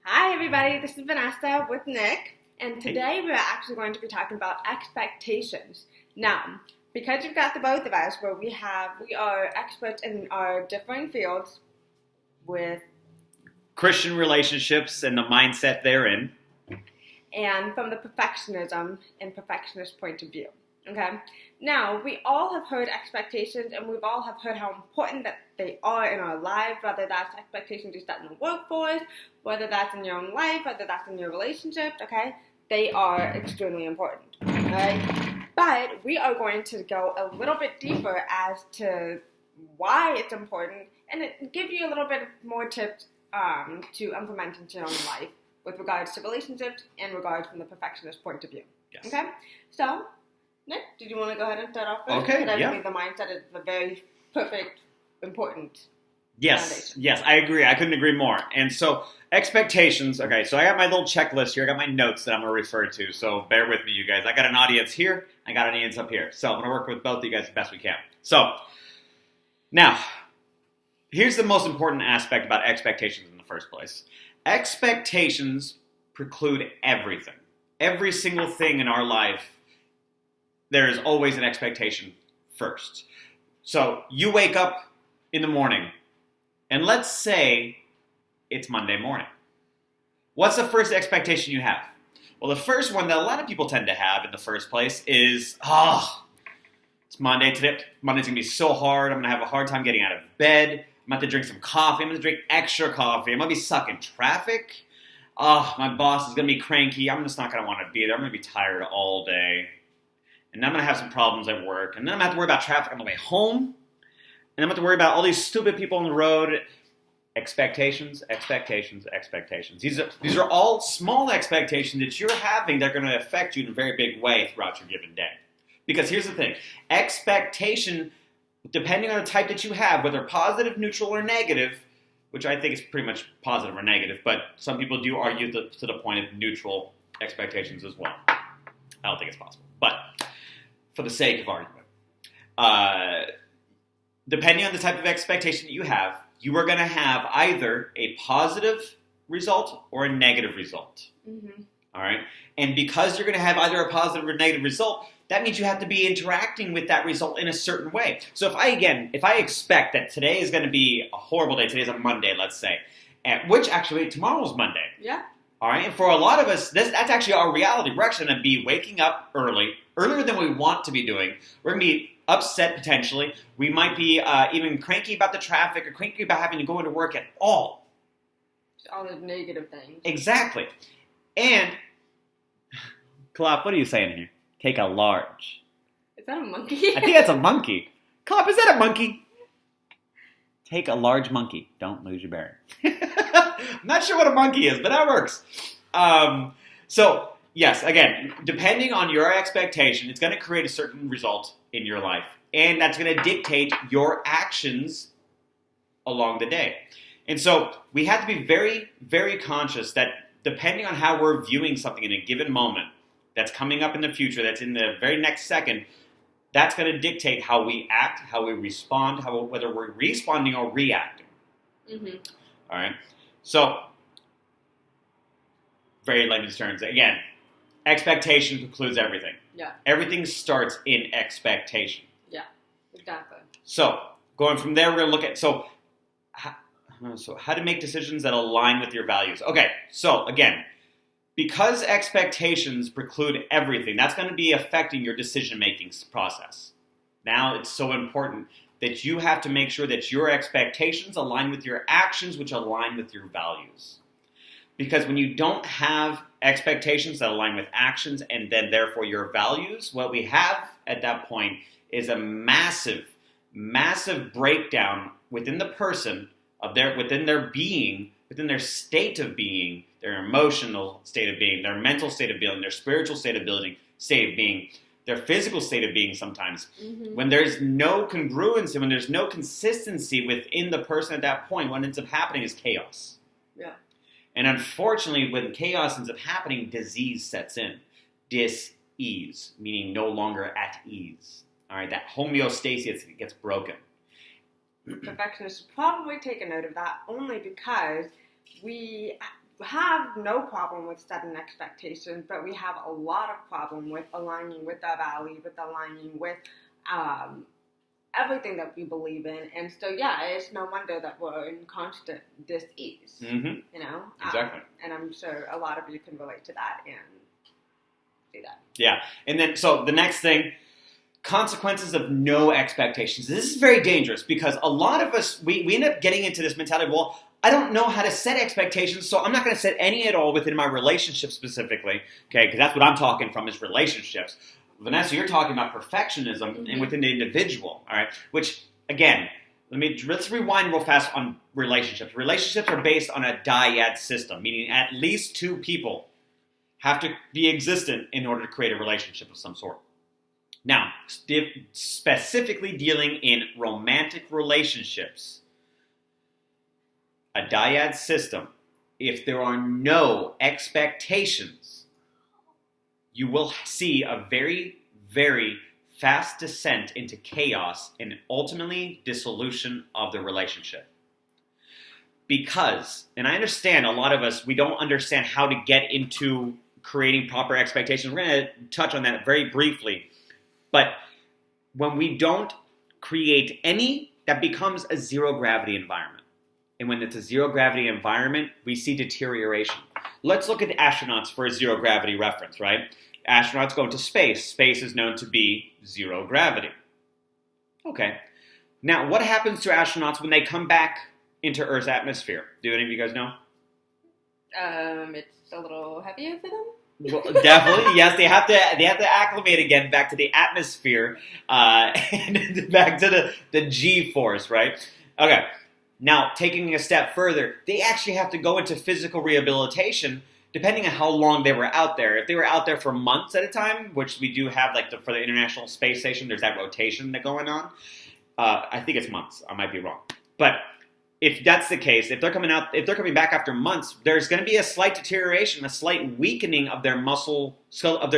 Hi everybody, this is Vanessa with Nick, and today we're actually going to be talking about expectations. Now, because you've got the both of us, where we are experts in our differing fields with Christian relationships and the mindset therein. And from the perfectionism and perfectionist point of view. Okay? Now, we all have heard expectations, and we've all have heard how important that they are in our lives, whether that's expectations you set in the workforce, whether that's in your own life, whether that's in your relationships, okay? They are extremely important, right? But we are going to go a little bit deeper as to why it's important, and give you a little bit more tips to implement into your own life with regards to relationships and regards from the perfectionist point of view. Yes. Okay? So, Nick, did you want to go ahead and start off first? Okay, Because yeah. I believe the mindset is the very perfect, important Yes, foundation. yes, I agree. I couldn't agree more. And so, expectations. Okay, so I got my little checklist here. I got my notes that I'm going to refer to. So, bear with me, you guys. I got an audience here. I got an audience up here. So, I'm going to work with both of you guys the best we can. So, now, here's the most important aspect about expectations in the first place. Expectations preclude everything. Every single thing in our life, there is always an expectation first. So you wake up in the morning, and let's say it's Monday morning. What's the first expectation you have? Well, the first one that a lot of people tend to have in the first place is, it's Monday today. Monday's going to be so hard. I'm going to have a hard time getting out of bed. I'm going to have to drink some coffee. I'm going to drink extra coffee. I'm going to be stuck in traffic. My boss is going to be cranky. I'm just not going to want to be there. I'm going to be tired all day. And then I'm going to have some problems at work. And then I'm going to have to worry about traffic on the way home. And I'm going to have to worry about all these stupid people on the road. Expectations, expectations, expectations. These are all small expectations that you're having that are going to affect you in a very big way throughout your given day. Because here's the thing. Expectation, depending on the type that you have, whether positive, neutral, or negative, which I think is pretty much positive or negative, but some people do argue to the point of neutral expectations as well. I don't think it's possible. But for the sake of argument, depending on the type of expectation that you have, you are going to have either a positive result or a negative result. Mm-hmm. All right? And because you're going to have either a positive or negative result, that means you have to be interacting with that result in a certain way. So if I expect that today is going to be a horrible day, today's a Monday, let's say, which actually tomorrow's Monday. Yeah. All right? And for a lot of us, that's actually our reality. We're actually going to be waking up earlier than we want to be doing. We're going to be upset potentially. We might be even cranky about the traffic or cranky about having to go into work at all. All the negative things. Exactly. And, Kalop, what are you saying here? Take a large. Is that a monkey? I think that's a monkey. Kalop, is that a monkey? Take a large monkey. Don't lose your bearing. I'm not sure what a monkey is, but that works. So, yes, again, depending on your expectation, it's going to create a certain result in your life. And that's going to dictate your actions along the day. And so we have to be very, very conscious that depending on how we're viewing something in a given moment that's coming up in the future, that's in the very next second, that's going to dictate how we act, how we respond, whether we're responding or reacting. Mm-hmm. All right? So, very layman's terms. Again, expectation includes everything. Yeah. Everything starts in expectation. Yeah, exactly. So, going from there, we're going to look at, how to make decisions that align with your values. Okay, so again, because expectations preclude everything, that's going to be affecting your decision-making process. Now, it's so important that you have to make sure that your expectations align with your actions, which align with your values. Because when you don't have expectations that align with actions and then therefore your values, what we have at that point is a massive, massive breakdown within the person, within their being, within their state of being, their emotional state of being, their mental state of being, their spiritual state of being, their physical state of being sometimes. Mm-hmm. When there's no congruency, when there's no consistency within the person at that point, what ends up happening is chaos. Yeah. And unfortunately, when chaos ends up happening, disease sets in. Dis-ease, meaning no longer at ease. All right, that homeostasis gets broken. Perfectionists probably take a note of that only because have no problem with setting expectations, but we have a lot of problem with aligning with our value, with aligning with everything that we believe in. And so, yeah, it's no wonder that we're in constant dis-ease, Mm-hmm. you know? Exactly. And I'm sure a lot of you can relate to that and see that. Yeah. And then, so the next thing, consequences of no expectations. This is very dangerous because a lot of us, we end up getting into this mentality, well, I don't know how to set expectations, so I'm not going to set any at all within my relationship specifically, okay, because that's what I'm talking from is relationships. Vanessa, you're talking about perfectionism and within the individual, all right, which, again, let's rewind real fast on relationships. Relationships are based on a dyad system, meaning at least two people have to be existent in order to create a relationship of some sort. Now, specifically dealing in romantic relationships, a dyad system, if there are no expectations, you will see a very, very fast descent into chaos and ultimately dissolution of the relationship. Because, and I understand a lot of us, we don't understand how to get into creating proper expectations. We're going to touch on that very briefly. But when we don't create any, that becomes a zero gravity environment. And when it's a zero gravity environment, we see deterioration. Let's look at the astronauts for a zero gravity reference, right? Astronauts go into space. Space is known to be zero gravity. Okay. Now, what happens to astronauts when they come back into Earth's atmosphere? Do any of you guys know? It's a little heavier for them. Well, definitely, yes. They have to acclimate again back to the atmosphere, and back to the G-force, right? Okay. Now, taking a step further, they actually have to go into physical rehabilitation depending on how long they were out there. If they were out there for months at a time, which we do have, like for the International Space Station, there's that rotation that's going on. I think it's months. I might be wrong, but if that's the case, if they're coming back after months, there's going to be a slight deterioration, a slight weakening of their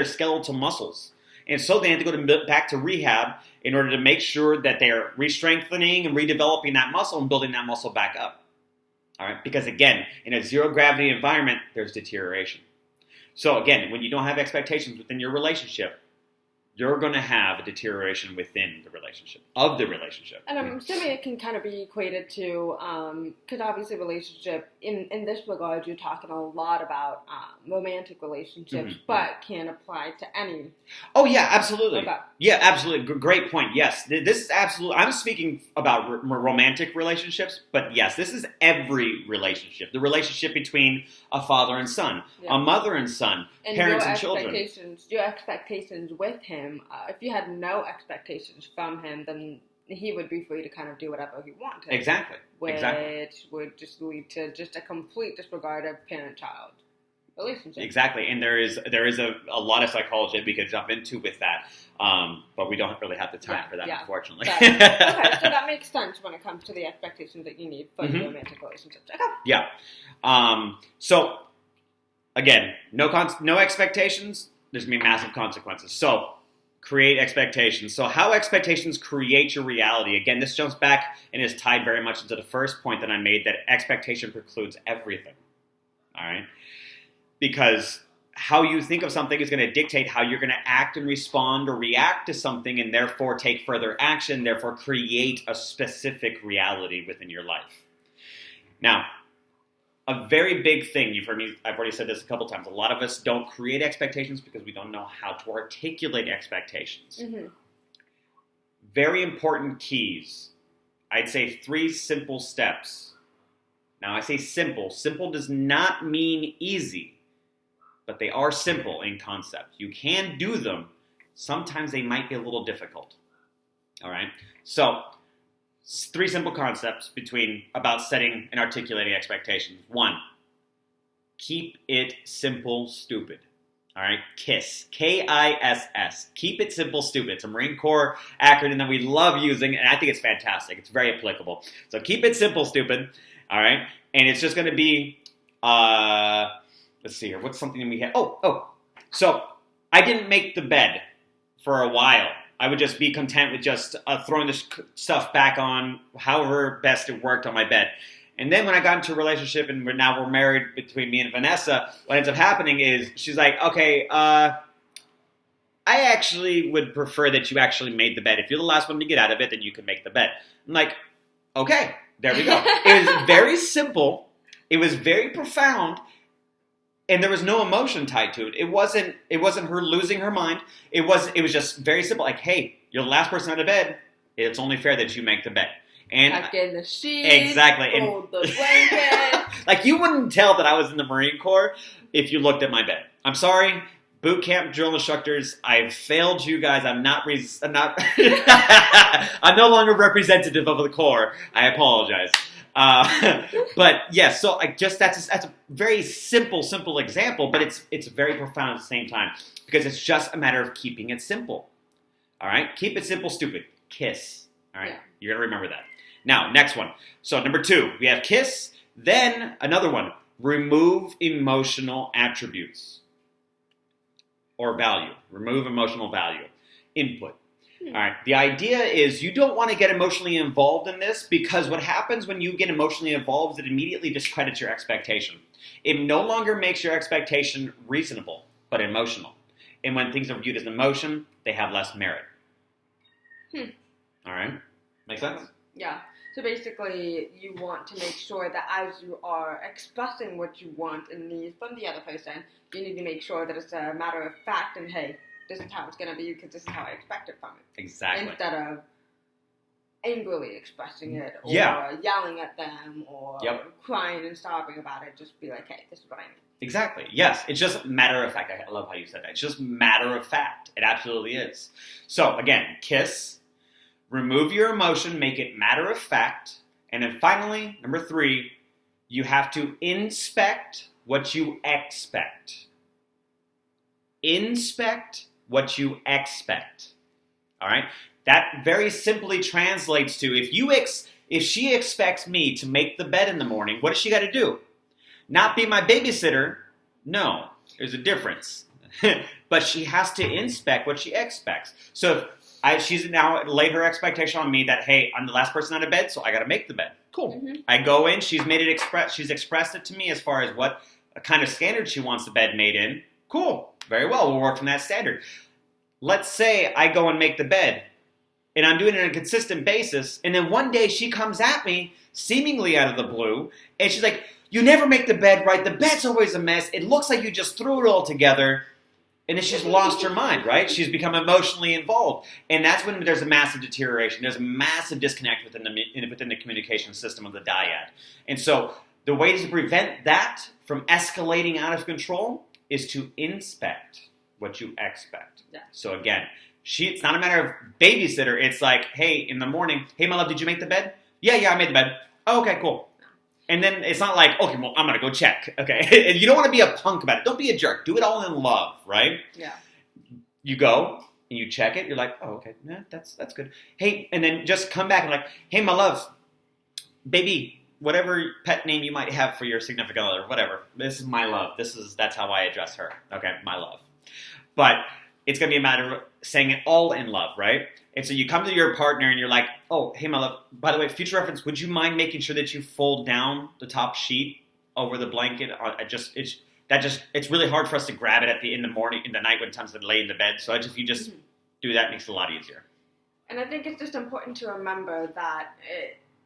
skeletal muscles. And so they have to go back to rehab in order to make sure that they're re-strengthening and redeveloping that muscle and building that muscle back up. All right? Because again, in a zero gravity environment, there's deterioration. So again, when you don't have expectations within your relationship, you're going to have a deterioration within the relationship, of the relationship. And I'm assuming it can kind of be equated to, because obviously relationship, in this regard, you're talking a lot about romantic relationships, but can apply to any. Oh, yeah, absolutely. Okay. Yeah, absolutely. Great point. Yes, this is absolutely, I'm speaking about romantic relationships, but yes, this is every relationship. The relationship between a father and son, a mother and son, and parents and children. Your expectations with him, if you had no expectations from him, then he would be free to kind of do whatever he wanted. Exactly. Which would just lead to just a complete disregard of parent-child relationship. Exactly. And there is a lot of psychology we could jump into with that, but we don't really have the time for that, unfortunately. But, okay, so that makes sense when it comes to the expectations that you need for your romantic relationships. Okay. Yeah. So, again, no expectations, there's going to be massive consequences. So, create expectations. So how expectations create your reality. Again, this jumps back and is tied very much into the first point that I made, that expectation precludes everything. All right? Because how you think of something is going to dictate how you're going to act and respond or react to something, and therefore take further action, therefore create a specific reality within your life. Now, a very big thing, you've heard me, I've already said this a couple times, a lot of us don't create expectations because we don't know how to articulate expectations. Very important keys. I'd say 3 simple steps. Now, I say simple. Simple does not mean easy, but they are simple in concept. You can do them. Sometimes they might be a little difficult. All right? So, 3 simple concepts about setting and articulating expectations. 1, keep it simple, stupid. All right, KISS, K-I-S-S. Keep it simple, stupid. It's a Marine Corps acronym that we love using, and I think it's fantastic. It's very applicable. So keep it simple, stupid. All right, and it's just going to be, let's see here. What's something that we had? So I didn't make the bed for a while. I would just be content with just throwing this stuff back on however best it worked on my bed. And then when I got into a relationship and now we're married between me and Vanessa, what ends up happening is she's like, okay, I actually would prefer that you actually made the bed. If you're the last one to get out of it, then you can make the bed. I'm like, okay, there we go. It was very simple. It was very profound. And there was no emotion tied to it. It wasn't her losing her mind. It was just very simple. Like, hey, you're the last person out of bed. It's only fair that you make the bed. And tuck in the sheets, exactly. fold the blanket. Like, you wouldn't tell that I was in the Marine Corps if you looked at my bed. I'm sorry, boot camp drill instructors. I've failed you guys. I'm not. I'm no longer representative of the Corps. I apologize. But yes, so that's a very simple example, but it's very profound at the same time because it's just a matter of keeping it simple. All right, keep it simple, stupid. Kiss. All right, You're gonna remember that. Now, next one. So number 2, we have kiss. Then another one: remove emotional attributes or value. Remove emotional value. Input. All right. The idea is you don't want to get emotionally involved in this because what happens when you get emotionally involved, it immediately discredits your expectation. It no longer makes your expectation reasonable, but emotional. And when things are viewed as emotion, they have less merit. All right. Make sense? Yeah. So basically, you want to make sure that as you are expressing what you want and need from the other person, you need to make sure that it's a matter of fact and, hey, this is how it's going to be because this is how I expect it from it. Exactly. Instead of angrily expressing it or yelling at them or crying and sobbing about it. Just be like, hey, this is what I need. Exactly. Yes. It's just matter of fact. I love how you said that. It's just matter of fact. It absolutely is. So, again, kiss. Remove your emotion. Make it matter of fact. And then finally, number 3, you have to inspect what you expect. Inspect what you expect. All right? That very simply translates to if she expects me to make the bed in the morning, what does she got to do? Not be my babysitter. No, there's a difference. But she has to inspect what she expects. So if she's now laid her expectation on me that, hey, I'm the last person out of bed, so I got to make the bed. Cool. Mm-hmm. I go in. She's expressed it to me as far as what kind of standard she wants the bed made in. Cool. Very well. We'll work from that standard. Let's say I go and make the bed, and I'm doing it on a consistent basis, and then one day she comes at me, seemingly out of the blue, and she's like, you never make the bed right. The bed's always a mess. It looks like you just threw it all together. And then she's lost her mind, right? She's become emotionally involved. And that's when there's a massive deterioration. There's a massive disconnect within the communication system of the dyad. And so the way to prevent that from escalating out of control is to inspect what you expect. Yeah. So again, it's not a matter of babysitter. It's like, hey, in the morning, hey, my love, did you make the bed? Yeah, I made the bed. Oh, okay, cool. And then it's not like, okay, well, I'm going to go check. Okay. And you don't want to be a punk about it. Don't be a jerk. Do it all in love, right? Yeah. You go and you check it. You're like, oh, okay. Yeah, that's good. Hey, and then just come back and like, hey, my love, baby, whatever pet name you might have for your significant other, whatever. This is my love. That's how I address her. Okay, my love. But it's going to be a matter of saying it all in love, right? And so you come to your partner and you're like, oh, hey, my love, by the way, future reference, would you mind making sure that you fold down the top sheet over the blanket? It's really hard for us to grab it in the morning, in the night when it's time to lay in the bed. So if you just do that, it makes it a lot easier. And I think it's just important to remember that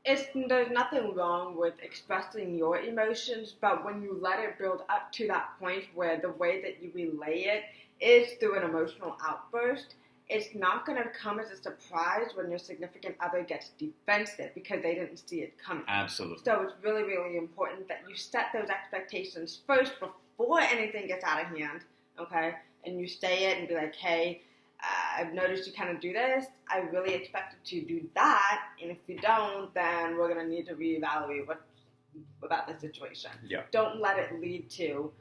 there's nothing wrong with expressing your emotions, but when you let it build up to that point where the way that you relay it is through an emotional outburst, it's not going to come as a surprise when your significant other gets defensive because they didn't see it coming. Absolutely. So it's really, really important that you set those expectations first before anything gets out of hand, okay? And you say it and be like, hey, I've noticed you kind of do this. I really expected you to do that. And if you don't, then we're going to need to reevaluate about the situation. Yeah. Don't let it lead to,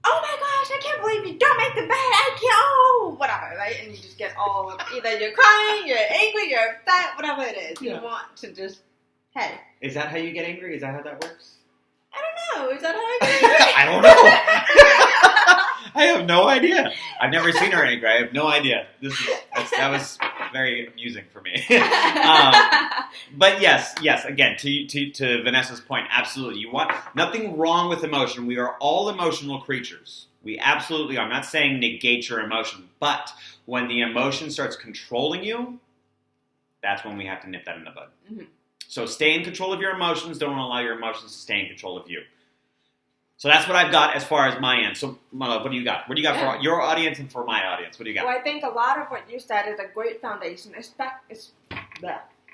oh my gosh, I can't believe you don't make the bed, I can't, oh, whatever, right? And you just get all, either you're crying, you're angry, you're upset, whatever it is. Yeah. You want to just, hey. Is that how you get angry? Is that how that works? I don't know. Is that how I get angry? I don't know. I have no idea. I've never seen her angry. I have no idea. That was very amusing for me. But yes, again, to Vanessa's point, absolutely. You want nothing wrong with emotion. We are all emotional creatures. We absolutely are. I'm not saying negate your emotion, but when the emotion starts controlling you, that's when we have to nip that in the bud. Mm-hmm. So stay in control of your emotions. Don't allow your emotions to stay in control of you. So that's what I've got as far as my end. So, Mala, what do you got? What do you got for your audience and for my audience? What do you got? Well, I think a lot of what you said is a great foundation,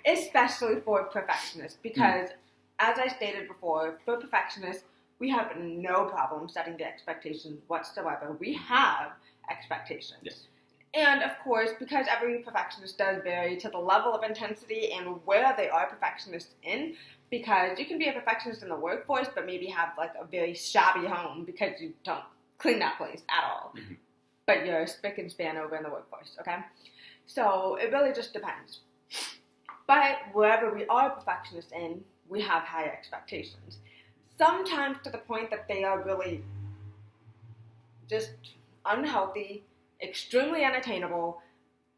especially for perfectionists. Because, as I stated before, for perfectionists, we have no problem setting the expectations whatsoever. We have expectations. Yes. And, of course, because every perfectionist does vary to the level of intensity and where they are perfectionists in, because you can be a perfectionist in the workforce but maybe have, like, a very shabby home because you don't clean that place at all. Mm-hmm. But you're spick and span over in the workforce, okay? So it really just depends. But wherever we are perfectionists in, we have high expectations. Sometimes to the point that they are really just unhealthy, extremely unattainable,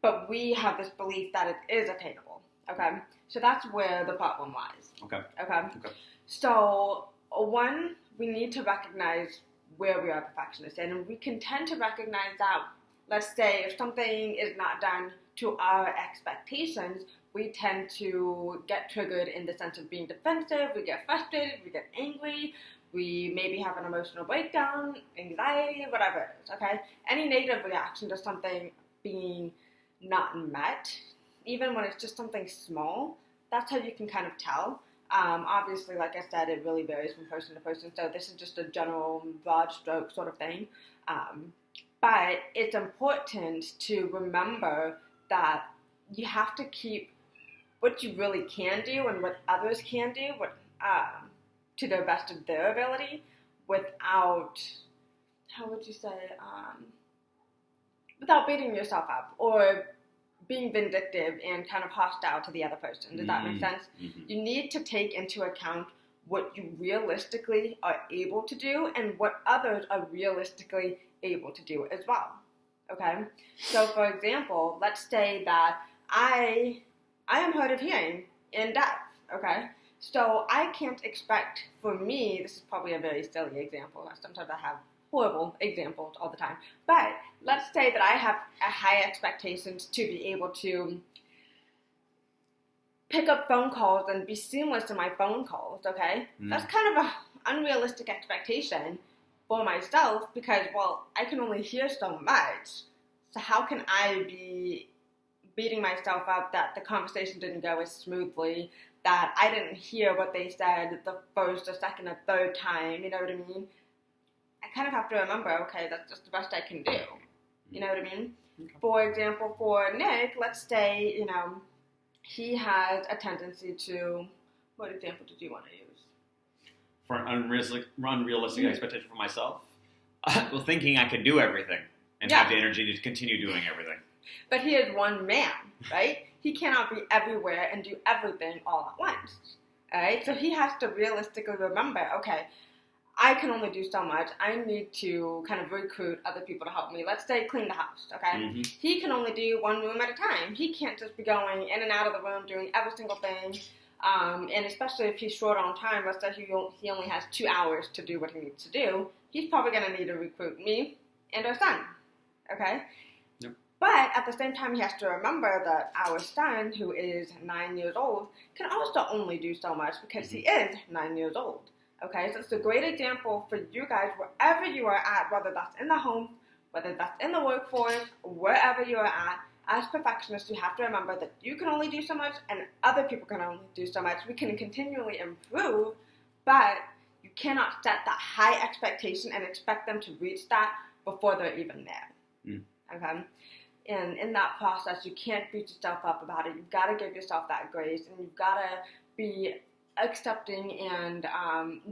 but we have this belief that it is attainable, okay? So that's where the problem lies. Okay. So, one, we need to recognize where we are perfectionists, and we can tend to recognize that, let's say, if something is not done to our expectations, we tend to get triggered in the sense of being defensive, we get frustrated, we get angry, we maybe have an emotional breakdown, anxiety, whatever it is, okay? Any negative reaction to something being not met, even when it's just something small, that's how you can kind of tell. Obviously, like I said, it really varies from person to person, so this is just a general broad stroke sort of thing. But it's important to remember that you have to keep what you really can do and what others can do to the best of their ability without, how would you say, without beating yourself up or being vindictive and kind of hostile to the other person. Does that make sense? Mm-hmm. You need to take into account what you realistically are able to do and what others are realistically able to do as well. Okay? So, for example, let's say that I am hard of hearing and deaf. Okay? So I can't expect, for me, this is probably a very silly example. Sometimes I have horrible examples all the time. But let's say that I have a high expectations to be able to pick up phone calls and be seamless in my phone calls, okay? That's kind of an unrealistic expectation for myself because, well, I can only hear so much. So how can I be beating myself up that the conversation didn't go as smoothly, that I didn't hear what they said the first, or second, or third time, you know what I mean? I kind of have to remember, okay, that's just the best I can do. You know what I mean? Okay. For example, for Nick, let's say, you know, he has a tendency to, what example did you want to use? For an unrealistic expectation for myself? Well, thinking I could do everything and have the energy to continue doing everything. But he is one man, right? He cannot be everywhere and do everything all at once, right? So he has to realistically remember, okay, I can only do so much. I need to kind of recruit other people to help me. Let's say clean the house, okay? Mm-hmm. He can only do one room at a time. He can't just be going in and out of the room doing every single thing. And especially if he's short on time, let's say he only has 2 hours to do what he needs to do, he's probably going to need to recruit me and our son, okay? Yep. But at the same time, he has to remember that our son, who is 9 years old, can also only do so much because he is 9 years old. Okay, so it's a great example for you guys, wherever you are at, whether that's in the home, whether that's in the workforce, wherever you are at. As perfectionists, you have to remember that you can only do so much and other people can only do so much. We can continually improve, but you cannot set that high expectation and expect them to reach that before they're even there. Okay? And in that process, you can't beat yourself up about it. You've got to give yourself that grace, and you've got to be accepting and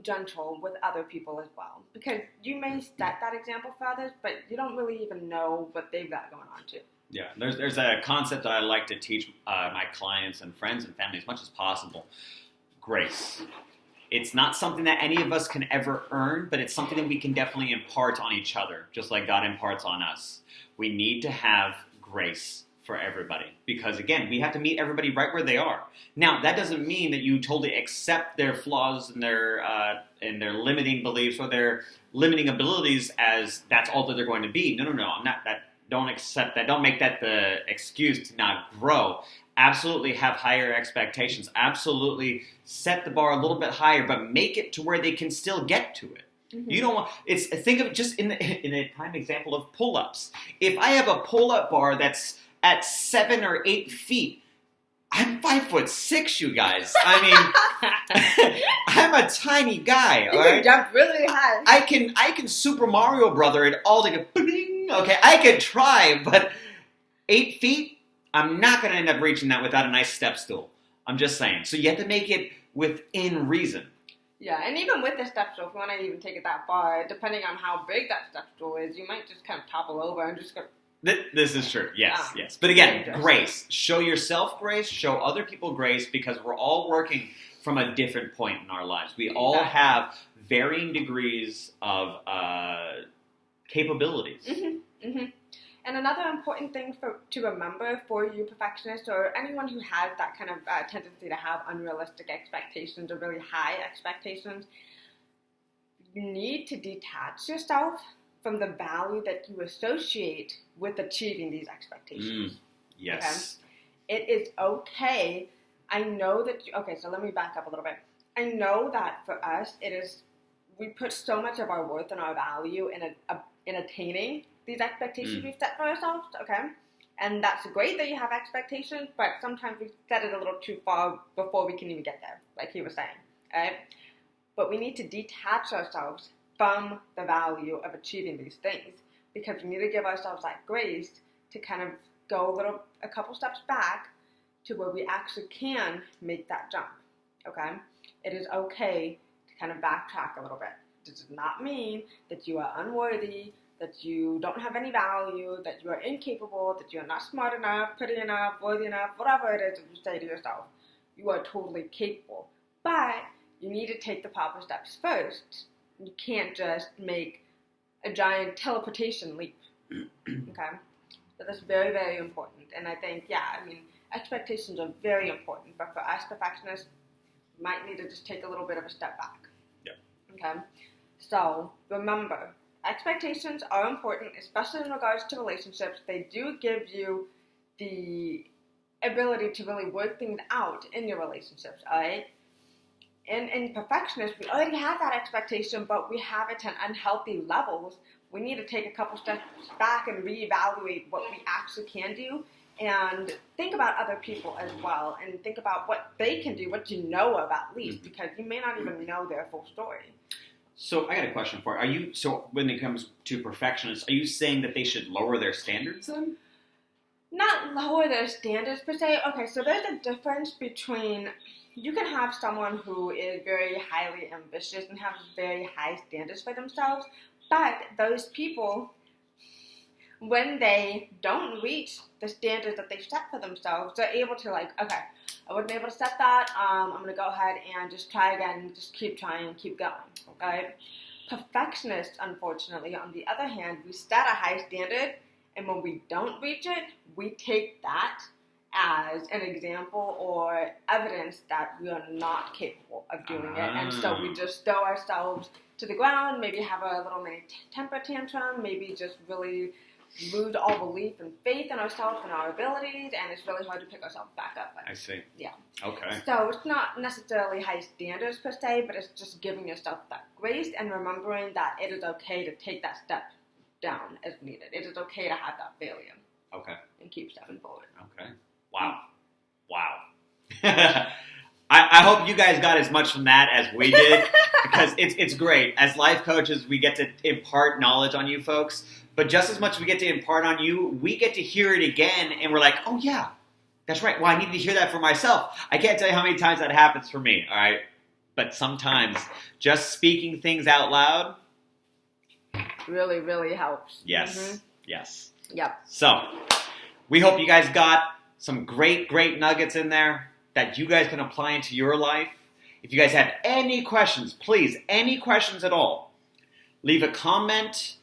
gentle with other people as well. Because you may set that example for others, but you don't really even know what they've got going on too. Yeah, there's a concept that I like to teach my clients and friends and family as much as possible. Grace. It's not something that any of us can ever earn, but it's something that we can definitely impart on each other, just like God imparts on us. We need to have grace for everybody because, again, we have to meet everybody right where they are. Now, that doesn't mean that you totally accept their flaws and their limiting beliefs or their limiting abilities as that's all that they're going to be. No. I'm not that. Don't accept that. Don't make that the excuse to not grow. Absolutely have higher expectations. Absolutely set the bar a little bit higher, but make it to where they can still get to it. Mm-hmm. You don't want. Think of it just in a prime example of pull-ups. If I have a pull-up bar that's at 7 or 8 feet, I'm 5'6", you guys. I mean, I'm a tiny guy. You can jump really high. I can Super Mario Brother it all together. Okay, I could try, but 8 feet, I'm not going to end up reaching that without a nice step stool. I'm just saying. So you have to make it within reason. Yeah, and even with the step stool, if you want to even take it that far, depending on how big that step stool is, you might just kind of topple over and just go. This is true. Yes. But again, grace. Show yourself grace. Show other people grace because we're all working from a different point in our lives. We all have varying degrees of capabilities. Mm-hmm. Mm-hmm. And another important thing to remember for you perfectionists or anyone who has that kind of tendency to have unrealistic expectations or really high expectations, you need to detach yourself from the value that you associate with achieving these expectations. Yes. Okay? It is okay. I know that, so let me back up a little bit. I know that for us, we put so much of our worth and our value in attaining these expectations we've set for ourselves, okay? And that's great that you have expectations, but sometimes we set it a little too far before we can even get there, like he was saying, right? But we need to detach ourselves from the value of achieving these things because we need to give ourselves that grace to kind of go a couple steps back to where we actually can make that jump, okay? It is okay to kind of backtrack a little bit. This does not mean that you are unworthy, that you don't have any value, that you are incapable, that you are not smart enough, pretty enough, worthy enough, whatever it is that you say to yourself. You are totally capable. But you need to take the proper steps first. You can't just make a giant teleportation leap. Okay? So that's very, very important. And I think, expectations are very important. But for us perfectionists, we might need to just take a little bit of a step back. Yeah. Okay? So, remember, expectations are important, especially in regards to relationships. They do give you the ability to really work things out in your relationships, all right? In perfectionists, we already have that expectation, but we have it at unhealthy levels. We need to take a couple steps back and reevaluate what we actually can do and think about other people as well and think about what they can do, what you know of at least, because you may not even know their full story. So I got a question for you. So when it comes to perfectionists, are you saying that they should lower their standards then? Not lower their standards per se. Okay, so there's a difference between, you can have someone who is very highly ambitious and have very high standards for themselves, but those people, when they don't reach the standards that they've set for themselves, they're able to I wasn't able to set that, I'm going to go ahead and just try again, just keep trying, keep going, okay? Perfectionists, unfortunately, on the other hand, we set a high standard, and when we don't reach it, we take that as an example or evidence that we are not capable of doing it, and so we just throw ourselves to the ground, maybe have a little mini temper tantrum, maybe just really lose all belief and faith in ourselves and our abilities, and it's really hard to pick ourselves back up. I see. Yeah. Okay. So it's not necessarily high standards per se, but it's just giving yourself that grace and remembering that it is okay to take that step down as needed. It is okay to have that failure. Okay. And keep stepping forward. Okay. Wow. I hope you guys got as much from that as we did, because it's great. As life coaches, we get to impart knowledge on you folks, but just as much as we get to impart on you, we get to hear it again, and we're like, oh yeah, that's right. Well, I need to hear that for myself. I can't tell you how many times that happens for me, all right? But sometimes just speaking things out loud really, really helps. Yes. Mm-hmm. Yes. Yep. So, we hope you guys got some great nuggets in there that you guys can apply into your life. If you guys have any questions, please, any questions at all, leave a comment,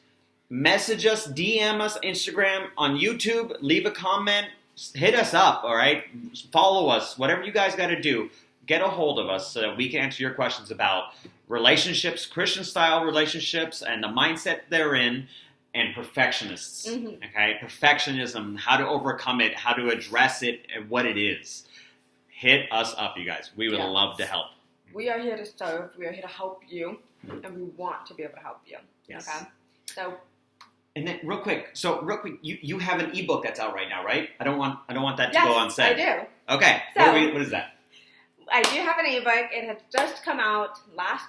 message us, DM us, Instagram, on YouTube, leave a comment, hit us up, all right? Follow us. Whatever you guys got to do, get a hold of us so that we can answer your questions about relationships, Christian-style relationships, and the mindset they're in, and perfectionists, okay? Perfectionism, how to overcome it, how to address it, and what it is. Hit us up, you guys. We would love to help. We are here to serve. We are here to help you, and we want to be able to help you. Yes. Okay? So. And then, real quick, you have an ebook that's out right now, right? I don't want that to go unsaid. I do. Okay. So, what is that? I do have an ebook. It has just come out last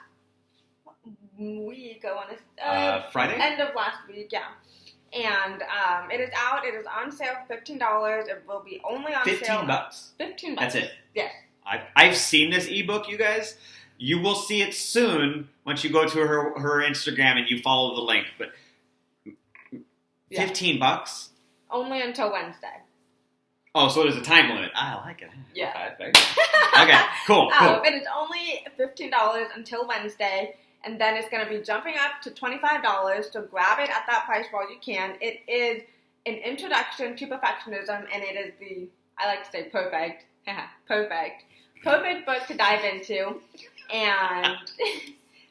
week. I want to Friday. End of last week, yeah. And it is out. It is on sale for $15. It will be only on sale. $15. $15. That's it. Yes. I've seen this ebook, you guys. You will see it soon once you go to her Instagram and you follow the link. But $15? Only until Wednesday. Oh, so there's a time limit. I like it. Yeah. Okay, cool. But it's only $15 until Wednesday, and then it's going to be jumping up to $25, so grab it at that price while you can. It is an introduction to perfectionism, and it is I like to say perfect book to dive into, and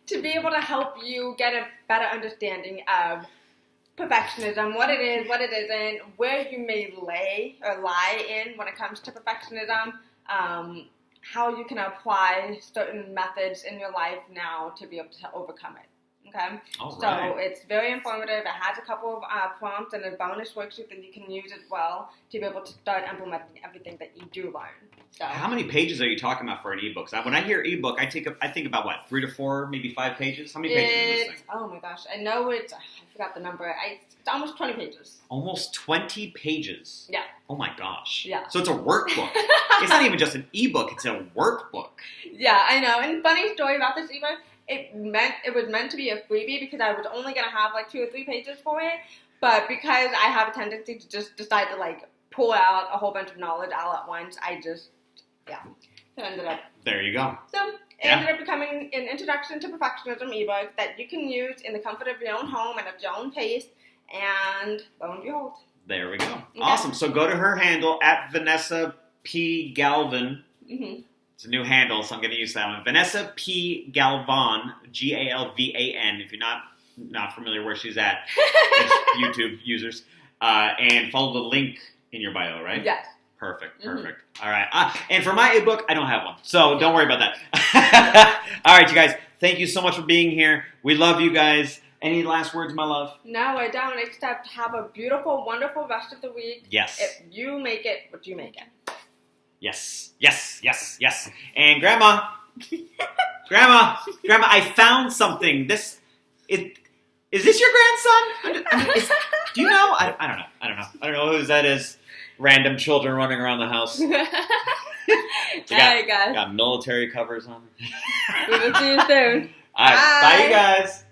to be able to help you get a better understanding of perfectionism, what it is, what it isn't, where you may lie in when it comes to perfectionism, how you can apply certain methods in your life now to be able to overcome it. Okay? All So right. it's very informative. It has a couple of prompts and a bonus worksheet that you can use as well to be able to start implementing everything that you do learn. So, how many pages are you talking about for an ebook? When I hear ebook, I think about what, 3 to 4, maybe 5 pages? How many pages is this thing? Oh my gosh, I know I forgot the number. It's almost 20 pages. Almost 20 pages? Yeah. Oh my gosh. Yeah. So it's a workbook. It's not even just an ebook, it's a workbook. Yeah, I know. And funny story about this ebook, it was meant to be a freebie because I was only going to have like 2 or 3 pages for it. But because I have a tendency to just decide to like pull out a whole bunch of knowledge all at once, it ended up. There you go. So it ended up becoming an introduction to perfectionism ebook that you can use in the comfort of your own home and at your own pace. And lo and behold. There we go. Okay. Awesome. So go to her handle at Vanessa P. Galvan. Mm-hmm. It's a new handle, so I'm going to use that one. Vanessa P. Galvan, Galvan. If you're not familiar where she's at, it's YouTube users. And follow the link in your bio, right? Yes. Perfect. All right. And for my ebook, I don't have one, so don't worry about that. All right, you guys. Thank you so much for being here. We love you guys. Any last words, my love? No, I don't, except have a beautiful, wonderful rest of the week. Yes. If you make it what you make it. Yes. And Grandma, I found something. Is this your grandson? Do you know? I don't know whose that is. Random children running around the house. Guys. Got military covers on. We will see you soon. All right, bye you guys.